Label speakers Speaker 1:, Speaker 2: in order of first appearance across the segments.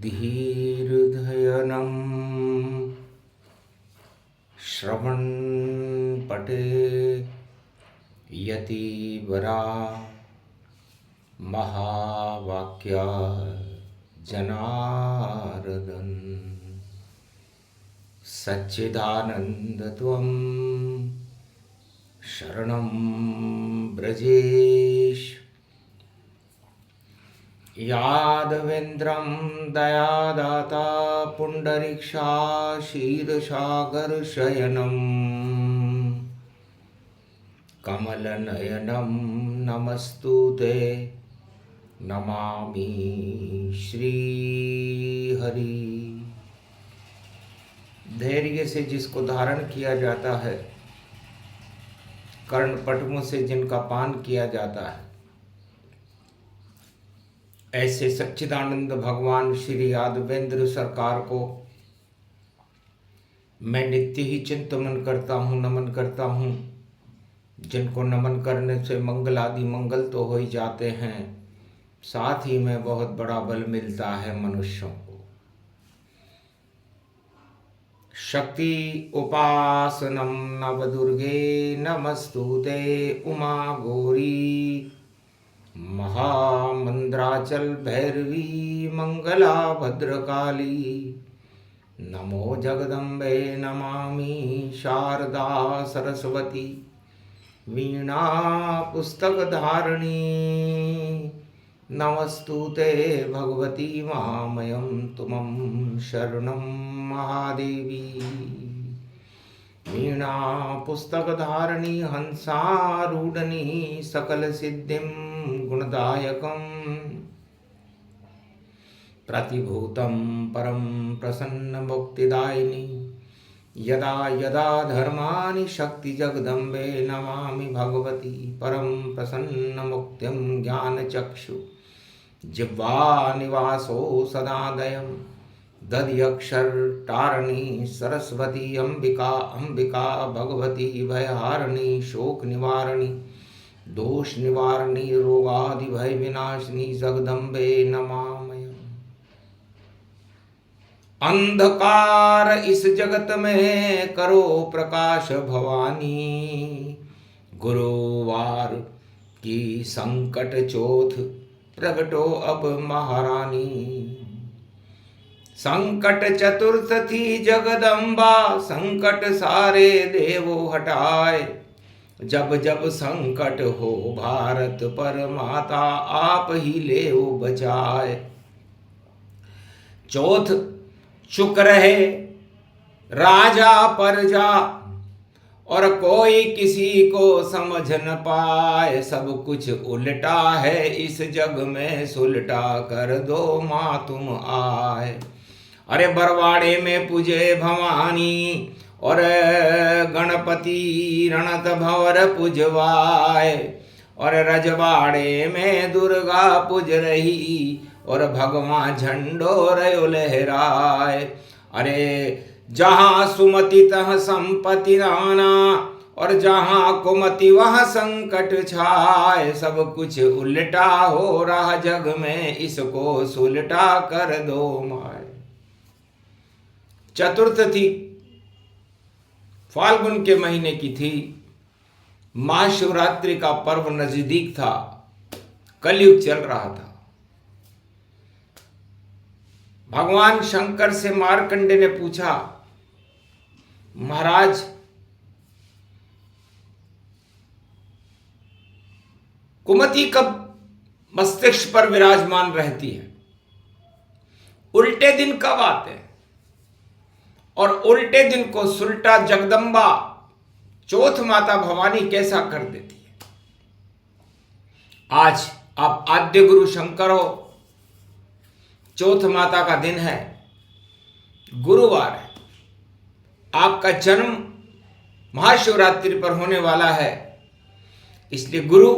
Speaker 1: धीर्धयनं श्रवणपटे यतिवरा महावाक्या जनार्दन सच्चिदानन्दत्वं शरणं ब्रजेश यादवेन्द्रं दयादाता पुण्डरीक्षा क्षीरसागरशयनं कमलनयनं नमस्तुते नमामि श्रीहरि। धैर्य से जिसको धारण किया जाता है, कर्णपटुओं से जिनका पान किया जाता है, ऐसे सच्चिदानंद भगवान श्री यादवेंद्र सरकार को मैं नित्य ही चिंतन करता हूँ, नमन करता हूँ। जिनको नमन करने से मंगल आदि मंगल तो हो ही जाते हैं, साथ ही में बहुत बड़ा बल मिलता है मनुष्यों को। शक्ति उपासनम नवदुर्गे नमस्तुते उमा गौरी महामंद्राचल भैरवी मंगला भद्रकाली। नमो जगदम्बे नमामि शारदा सरस्वती वीणा पुस्तक धारिणी। नमस्तुते भगवती मामयं तुमं शरणं महादेवी। वीणा पुस्तकधारिणी हंसारूढनी सकल सिद्धिं गुणदायकं प्रतिभूतं परं प्रसन्न मुक्तिदायिनी। यदा यदा धर्माणि शक्ति जगदम्बे नमामि भगवती परं प्रसन्न मुक्तिं ज्ञानचक्षु जिह्वा निवासो सदादयं दध्यक्षर तारणी सरस्वती अंबिका अंबिका भगवती भयहारिणी शोक निवारणी दोष निवारणी रोगादि भय विनाशिनी जगदम्बे नमामि। अंधकार इस जगत में करो प्रकाश भवानी। गुरुवार की संकट चौथ प्रगटो अब महारानी। संकट चतुर्थ थी जगदम्बा संकट सारे देवो हटाए। जब जब संकट हो भारत पर माता आप ही ले बचाए। चौथ चुक रहे राजा प्रजा और कोई किसी को समझ न पाए। सब कुछ उल्टा है इस जग में सुलटा कर दो माँ तुम आए। अरे बरवाड़े में पूजे भवानी और गणपति रणत भंवर पुजवाए। और रजवाड़े में दुर्गा पूज रही और भगवान झंडो रयो लहराए। अरे जहाँ सुमति तह संपत्ति नाना और जहाँ कुमति वह संकट छाए। सब कुछ उल्टा हो रहा जग में इसको सुलटा कर दो माए। चतुर्थ थी, फाल्गुन के महीने की थी। महाशिवरात्रि का पर्व नजदीक था, कलयुग चल रहा था। भगवान शंकर से मार्कंडे ने पूछा, महाराज कुमति कब मस्तिष्क पर विराजमान रहती है? उल्टे दिन कब आते हैं? और उल्टे दिन को सुलटा जगदम्बा चौथ माता भवानी कैसा कर देती है? आज आप आद्य गुरु शंकर हो, चौथ माता का दिन है, गुरुवार है, आपका जन्म महाशिवरात्रि पर होने वाला है। इसलिए गुरु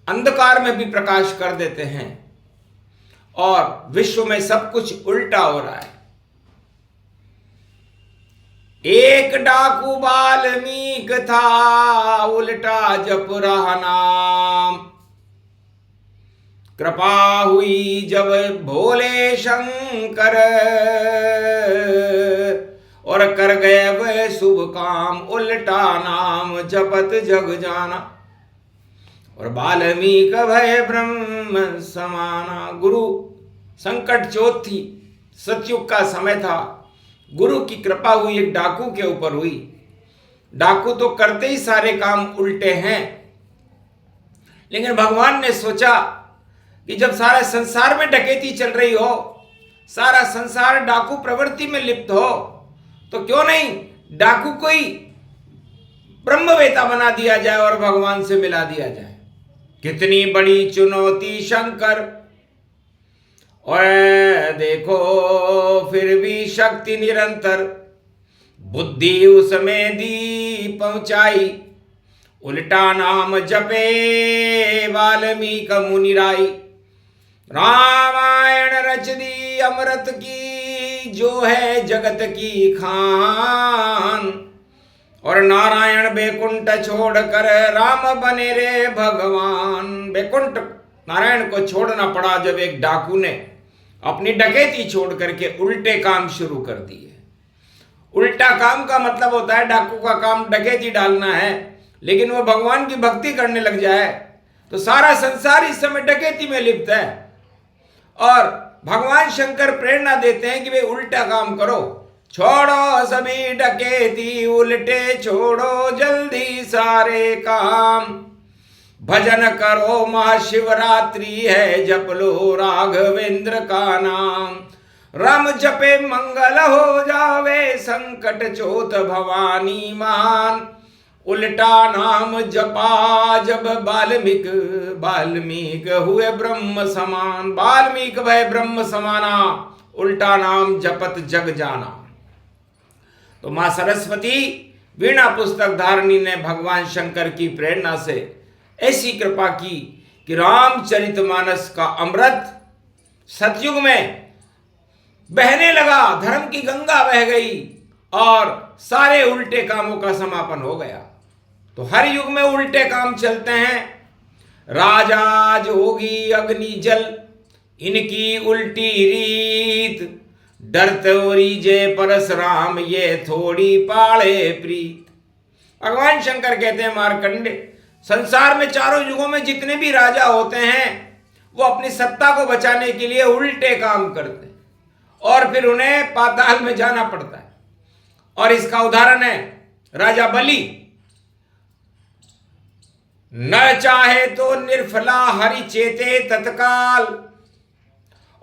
Speaker 1: अंधकार में भी प्रकाश कर देते हैं और विश्व में सब कुछ उल्टा हो रहा है। एक डाकू वाल्मीक था, उल्टा जप रहा नाम। कृपा हुई जब भोले शंकर, और कर गए वह शुभ काम, उल्टा नाम जपत जग जाना। और वाल्मीकि भय ब्रह्म समाना। गुरु संकट चोट थी, सतयुग का समय था, गुरु की कृपा हुई, एक डाकू के ऊपर हुई। डाकू तो करते ही सारे काम उल्टे हैं, लेकिन भगवान ने सोचा कि जब सारा संसार में डकैती चल रही हो, सारा संसार डाकू प्रवृत्ति में लिप्त हो, तो क्यों नहीं डाकू को ही ब्रह्मवेता बना दिया जाए और भगवान से मिला दिया जाए। कितनी बड़ी चुनौती शंकर, और देखो फिर भी शक्ति निरंतर, बुद्धि उसमें दी पहुंचाई, उल्टा नाम जपे वाल्मीकि मुनिराई। रामायण रच दी अमृत की, जो है जगत की खान, और नारायण बैकुंठ छोड़ कर राम बने रे भगवान। बैकुंठ नारायण को छोड़ना पड़ा जब एक डाकू ने अपनी डकैती छोड़ करके उल्टे काम शुरू कर दिए। उल्टा काम का मतलब होता है डाकू का काम डकैती डालना है, लेकिन वो भगवान की भक्ति करने लग जाए तो सारा संसार इस समय डकैती में लिप्त है। और भगवान शंकर प्रेरणा देते हैं कि वे उल्टा काम करो, छोड़ो सभी डकैती, उल्टे छोड़ो जल्दी सारे काम, भजन करो महाशिवरात्रि है, जप लो राघवेंद्र का नाम, राम जपे मंगल हो जावे, संकट चोत भवानी मान, उल्टा नाम जपा जब वाल्मीकि हुए ब्रह्म समान। वाल्मीकि भय ब्रह्म समाना, उल्टा नाम जपत जग जाना। तो मां सरस्वती वीणा पुस्तक धारणी ने भगवान शंकर की प्रेरणा से ऐसी कृपा की कि रामचरितमानस का अमृत सतयुग में बहने लगा, धर्म की गंगा बह गई और सारे उल्टे कामों का समापन हो गया। तो हर युग में उल्टे काम चलते हैं। राजा जोगी अग्नि जल, इनकी उल्टी रीत, डरतोरी जय परशुराम, ये थोड़ी पाड़े प्रीत। भगवान शंकर कहते हैं मार्कंडे, संसार में चारों युगों में जितने भी राजा होते हैं वो अपनी सत्ता को बचाने के लिए उल्टे काम करते हैं और फिर उन्हें पाताल में जाना पड़ता है। और इसका उदाहरण है राजा बलि। न चाहे तो निर्फला हरि चेते तत्काल,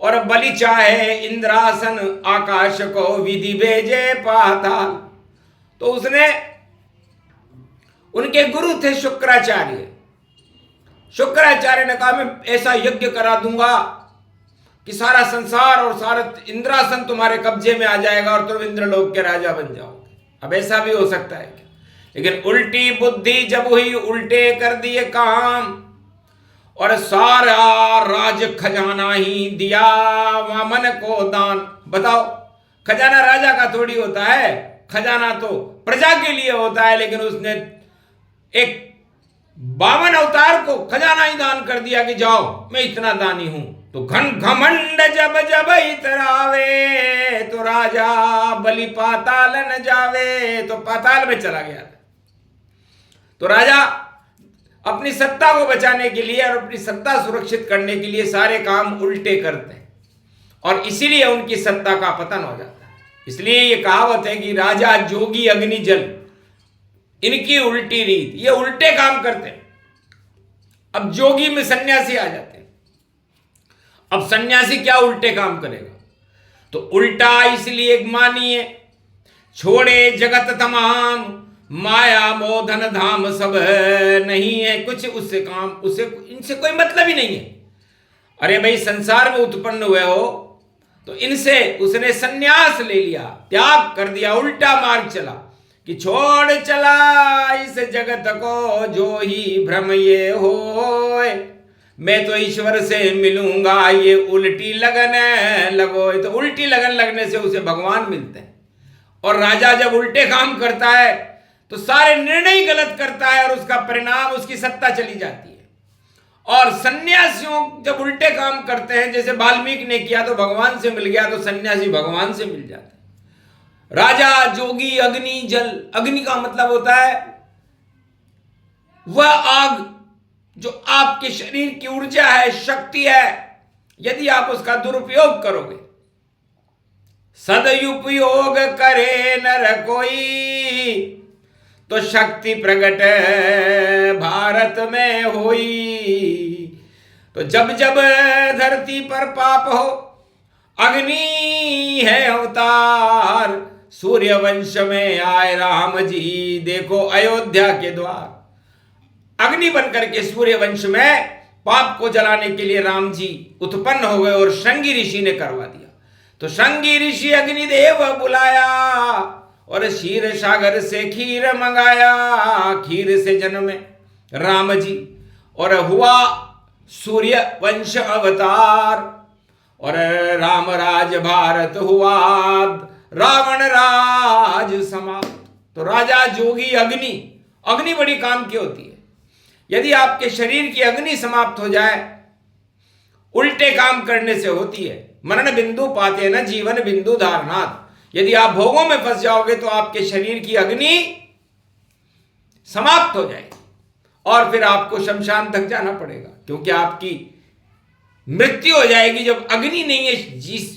Speaker 1: और बलि चाहे इंद्रासन आकाश को विधि भेजे पाताल। तो उसने, उनके गुरु थे शुक्राचार्य। शुक्राचार्य ने कहा मैं ऐसा यज्ञ करा दूंगा कि सारा संसार और सारा इंद्रासन तुम्हारे कब्जे में आ जाएगा और तुम इंद्रलोक के राजा बन जाओगे। अब ऐसा भी हो सकता है क्या? लेकिन उल्टी बुद्धि जब हुई, उल्टे कर दिए काम, और सारा राज खजाना ही दिया वामन को दान। बताओ, खजाना राजा का थोड़ी होता है, खजाना तो प्रजा के लिए होता है, लेकिन उसने एक वामन अवतार को खजाना ही दान कर दिया कि जाओ मैं इतना दानी हूं। तो घमंड जब जब इतरावे, तो राजा बलि पाताल न जावे, तो पाताल में चला गया। तो राजा अपनी सत्ता को बचाने के लिए और अपनी सत्ता सुरक्षित करने के लिए सारे काम उल्टे करते हैं और इसीलिए उनकी सत्ता का पतन हो जाता है। इसलिए ये कहावत है कि राजा जोगी अग्नि जल, इनकी उल्टी रीत, ये उल्टे काम करते हैं। अब जोगी में सन्यासी आ जाते हैं। अब सन्यासी क्या उल्टे काम करेगा? तो उल्टा इसलिए मानिए, छोड़े जगत तमाम, माया मोह धन धाम सब नहीं है कुछ उससे काम, उसे इनसे कोई मतलब ही नहीं है। अरे भाई, संसार में उत्पन्न हुए हो तो इनसे उसने सन्यास ले लिया, त्याग कर दिया, उल्टा मार्ग चला कि छोड़ चला इस जगत को जो ही भ्रम ये होए, मैं तो ईश्वर से मिलूंगा ये उल्टी लगन लगो। तो उल्टी लगन लगने से उसे भगवान मिलते हैं। और राजा जब उल्टे काम करता है तो सारे निर्णय गलत करता है और उसका परिणाम उसकी सत्ता चली जाती है। और सन्यासियों जब उल्टे काम करते हैं, जैसे वाल्मीकि ने किया तो भगवान से मिल गया, तो सन्यासी भगवान से मिल जाते हैं। राजा जोगी अग्नि जल, अग्नि का मतलब होता है वह आग जो आपके शरीर की ऊर्जा है, शक्ति है, यदि आप उसका दुरुपयोग करोगे। सदुपयोग करे नर कोई, तो शक्ति प्रकट भारत में होई। तो जब जब धरती पर पाप हो, अग्नि है अवतार। सूर्य वंश में आए राम जी, देखो अयोध्या के द्वार। अग्नि बनकर के सूर्य वंश में पाप को जलाने के लिए राम जी उत्पन्न हो गए और श्रृंगी ऋषि ने करवा दिया। तो श्रृंगी ऋषि अग्निदेव बुलाया और क्षीर सागर से खीर मंगाया। खीर से जन्मे राम जी और हुआ सूर्य वंश अवतार, और राम राज भारत हुआ रावण राज समाप्त। तो राजा जोगी अग्नि, अग्नि बड़ी काम की होती है। यदि आपके शरीर की अग्नि समाप्त हो जाए, उल्टे काम करने से होती है। मरण बिंदु पाते न जीवन बिंदु धारणात्। यदि आप भोगों में फंस जाओगे तो आपके शरीर की अग्नि समाप्त हो जाएगी और फिर आपको शमशान तक जाना पड़ेगा, क्योंकि आपकी मृत्यु हो जाएगी। जब अग्नि नहीं है जिस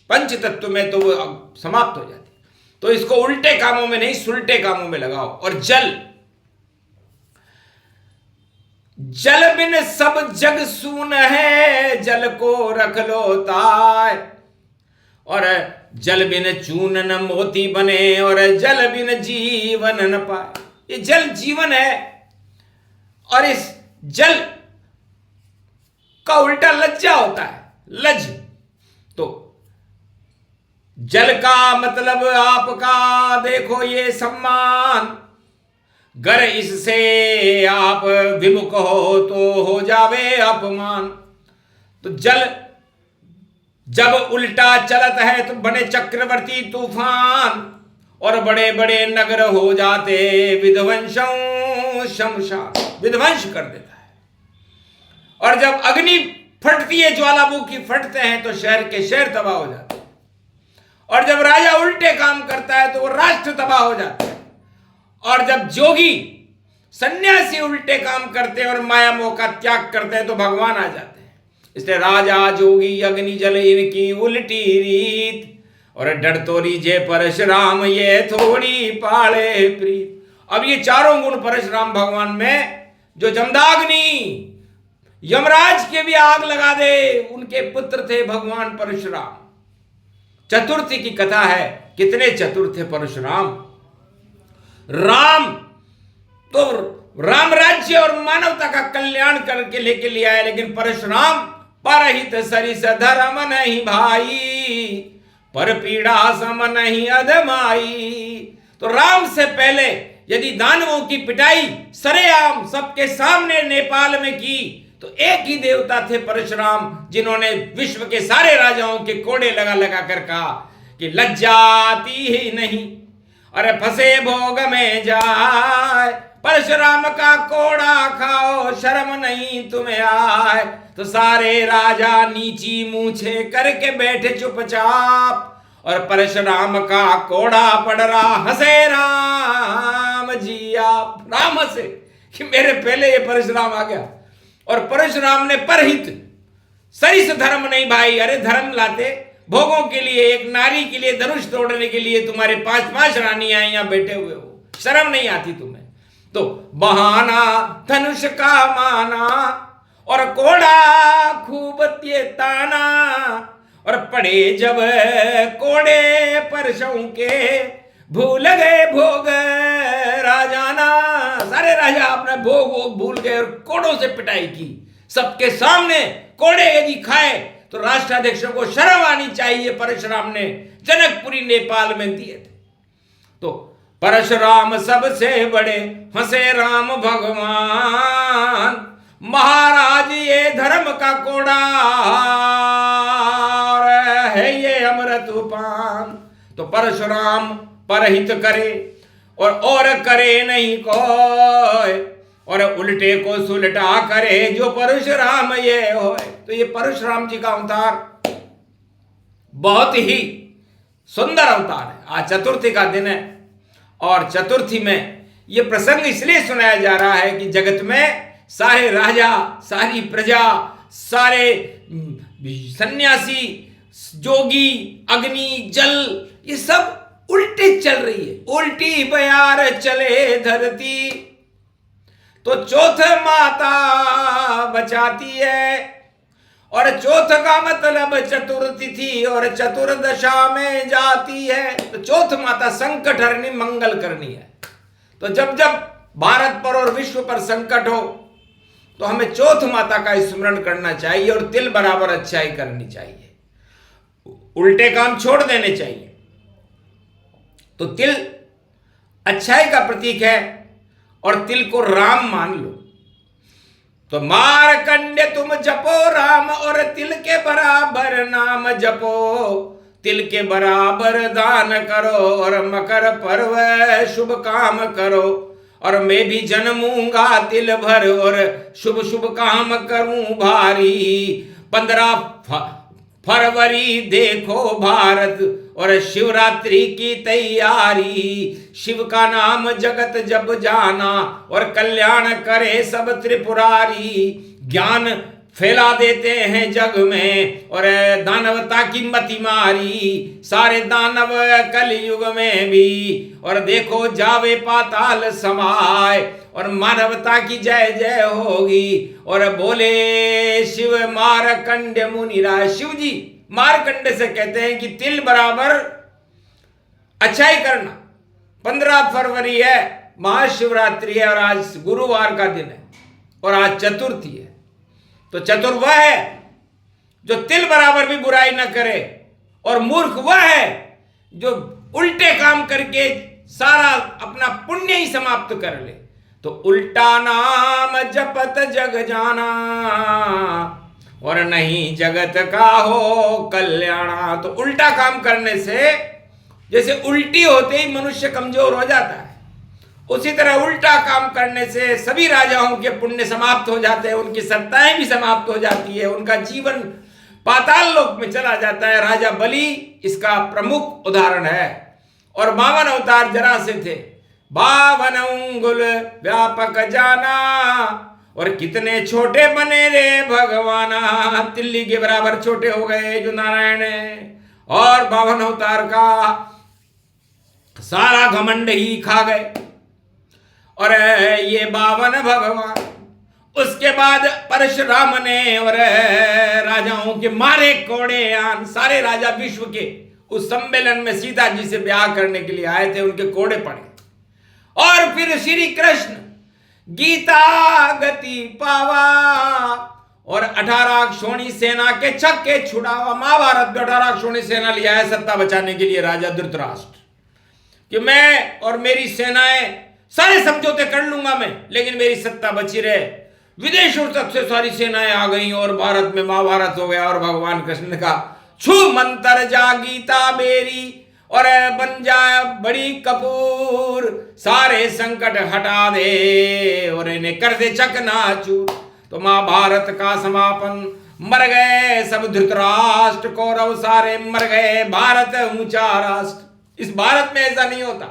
Speaker 1: पंच तत्व में, तो वो समाप्त हो जाती है। तो इसको उल्टे कामों में नहीं, सुलटे कामों में लगाओ। और जल, जल बिन सब जग सून है, जल को रख लो ताय। और जल बिन चून न मोती बने, और जल बिन जीवन न पाए। ये जल जीवन है, और इस जल का उल्टा लज्जा होता है, लज। तो जल का मतलब आपका देखो ये सम्मान, गर इससे आप विमुख हो तो हो जावे अपमान। तो जल जब उल्टा चलत है तो बने चक्रवर्ती तूफान, और बड़े बड़े नगर हो जाते विध्वंसों शमशान, विध्वंस कर देता है। और जब अग्नि फटती है, ज्वालामुखी फटते हैं, तो शहर के शहर तबाह हो जाते हैं। और जब राजा उल्टे काम करता है तो वो राष्ट्र तबाह हो जाता है। और जब जोगी सन्यासी उल्टे काम करते हैं और माया मोह का त्याग करते हैं, तो भगवान आ जाते हैं। इसलिए राजा जोगी अग्नि जल इनकी उल्टी रीत, और डर तो रीजे परशुराम ये थोड़ी पाले प्रीत। अब ये चारों गुण परशुराम भगवान में, जो जमदाग्नि यमराज के भी आग लगा दे, उनके पुत्र थे भगवान परशुराम। चतुर्थी की कथा है, कितने चतुर थे परशुराम। राम तो राम राज्य और मानवता का कल्याण करके लेके लिया है, लेकिन परशुराम परहित सरिस धर्म नहीं भाई, पर पीड़ा सम नहीं अधमाई। तो राम से पहले यदि दानवों की पिटाई सरेआम सबके सामने नेपाल में की, तो एक ही देवता थे परशुराम, जिन्होंने विश्व के सारे राजाओं के कोड़े लगा लगा कर कहा कि लज्जा आती ही नहीं, अरे फंसे भोग में जाए। परशुराम का कोड़ा खाओ, शर्म नहीं तुम्हें आए। तो सारे राजा नीची मूछे करके बैठे चुपचाप, और परशुराम का कोड़ा पड़ रहा, हंसे राम जी आप। राम हंसे कि मेरे पहले ये परशुराम आ गया। और परशुराम ने परहित सरिस धर्म नहीं भाई, अरे धर्म लाते भोगों के लिए, एक नारी के लिए धनुष तोड़ने के लिए तुम्हारे 5-5 रानियां यहां बैठे हुए हो, शर्म नहीं आती तुम्हें। तो बहाना धनुष का माना, और कोड़ा खूब ताना, और पड़े जब कोड़े परसों के, भूल गए भोग राजाना। सारे राजा अपना भोग भूल गए और कोड़ों से पिटाई की। सबके सामने कोड़े यदि खाए तो राष्ट्राध्यक्षों को शर्म आनी चाहिए। परशुराम ने जनकपुरी नेपाल में दिए थे। तो परशुराम सबसे बड़े हंसे राम भगवान, महाराज ये धर्म का कोड़ा है ये अमृत पान। तो परशुराम परहित करे और करे नहीं कोई, और उल्टे को सुलटा करे जो परशुराम ये होए। तो ये परशुराम जी का अवतार बहुत ही सुंदर अवतार है। आज चतुर्थी का दिन है और चतुर्थी में ये प्रसंग इसलिए सुनाया जा रहा है कि जगत में सारे राजा, सारी प्रजा, सारे सन्यासी, जोगी, अग्नि, जल, ये सब उल्टे चल रही है। उल्टी बयार चले धरती तो चौथ माता बचाती है। और चौथ का मतलब चतुर्थी थी और चतुर्दशा में जाती है। तो चौथ माता संकट हरनी, मंगल करनी है। तो जब जब भारत पर और विश्व पर संकट हो तो हमें चौथ माता का स्मरण करना चाहिए और तिल बराबर अच्छाई करनी चाहिए, उल्टे काम छोड़ देने चाहिए। तो तिल अच्छाई का प्रतीक है और तिल को राम मान लो। तो मारकंडे तुम जपो राम और तिल के बराबर नाम जपो। तिल के बराबर दान करो और मकर पर्व शुभ काम करो। और मैं भी जन्मूंगा तिल भर और शुभ शुभ काम करूं भारी। 15 फरवरी देखो भारत और शिवरात्रि की तैयारी। शिव का नाम जगत जब जाना और कल्याण करे सब त्रिपुरारी। ज्ञान फैला देते हैं जग में और दानवता की मति मारी। सारे दानव कलयुग में भी और देखो जावे पाताल समाए। और मानवता की जय जय होगी। और बोले शिव मारकंड मुनिराय। शिव जी मारकंड से कहते हैं कि तिल बराबर अच्छाई करना। 15 फरवरी है, महाशिवरात्रि है और आज गुरुवार का दिन है और आज चतुर्थी है। तो चतुर वह है जो तिल बराबर भी बुराई न करे और मूर्ख वह है जो उल्टे काम करके सारा अपना पुण्य ही समाप्त कर ले। तो उल्टा नाम जपत जग जाना और नहीं जगत का हो कल्याणा। तो उल्टा काम करने से जैसे उल्टी होते ही मनुष्य कमजोर हो जाता है, उसी तरह उल्टा काम करने से सभी राजाओं के पुण्य समाप्त हो जाते हैं, उनकी सत्ताएं भी समाप्त हो जाती है, उनका जीवन पाताल लोक में चला जाता है। राजा बलि इसका प्रमुख उदाहरण है। और 52 अवतार जरा से थे। 52 अंगुल व्यापक जाना और कितने छोटे बने रे भगवाना। तिल्ली के बराबर छोटे हो गए जो नारायण है और 52 अवतार का सारा घमंड ही खा गए। और ये 52 भगवान। उसके बाद परशुराम ने और राजाओं के मारे कोड़े आन। सारे राजा विश्व के उस सम्मेलन में सीता जी से ब्याह करने के लिए आए थे, उनके कोड़े पड़े। और फिर श्री कृष्ण गीता गति पावा और 18 अक्षौणी सेना के छक्के छुड़ावा। महाभारत में 18 अक्षौणी सेना लिया है सत्ता बचाने के लिए राजा धृतराष्ट्र कि मैं और मेरी सेनाएं सारे समझौते कर लूंगा मैं, लेकिन मेरी सत्ता बची रहे। विदेशों तक से सारी सेनाएं आ गई और भारत में महाभारत हो गया। और भगवान कृष्ण ने कहा छू मंत्र जा गीता मेरी और बन जा बड़ी कपूर। सारे संकट हटा दे और इन्हें कर दे चकनाचूर। तो महाभारत का समापन। मर गए सब धृतराष्ट्र, कौरव सारे मर गए, भारत ऊंचा राष्ट्र। इस भारत में ऐसा नहीं होता।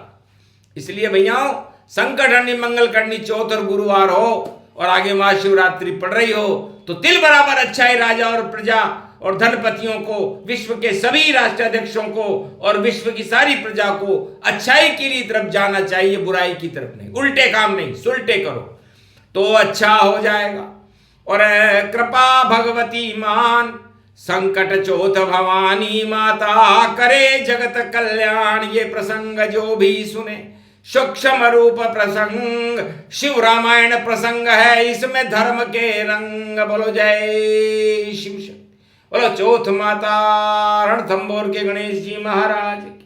Speaker 1: इसलिए भैयाओं संकट हरनी मंगल करनी चौथ और गुरुवार हो और आगे महाशिवरात्रि पड़ रही हो तो तिल बराबर अच्छाई राजा और प्रजा और धनपतियों को, विश्व के सभी राष्ट्राध्यक्षों को और विश्व की सारी प्रजा को अच्छाई के लिए तरफ जाना चाहिए, बुराई की तरफ नहीं। उल्टे काम नहीं, सुलटे करो तो अच्छा हो जाएगा। और कृपा भगवती मान संकट चौथ भवानी माता करे जगत कल्याण। ये प्रसंग जो भी सुने सूक्ष्म रूप प्रसंग शिव रामायण प्रसंग है, इसमें धर्म के रंग। बोलो जय शिव। बोलो चौथ माता रणथंबोर के गणेश जी महाराज की।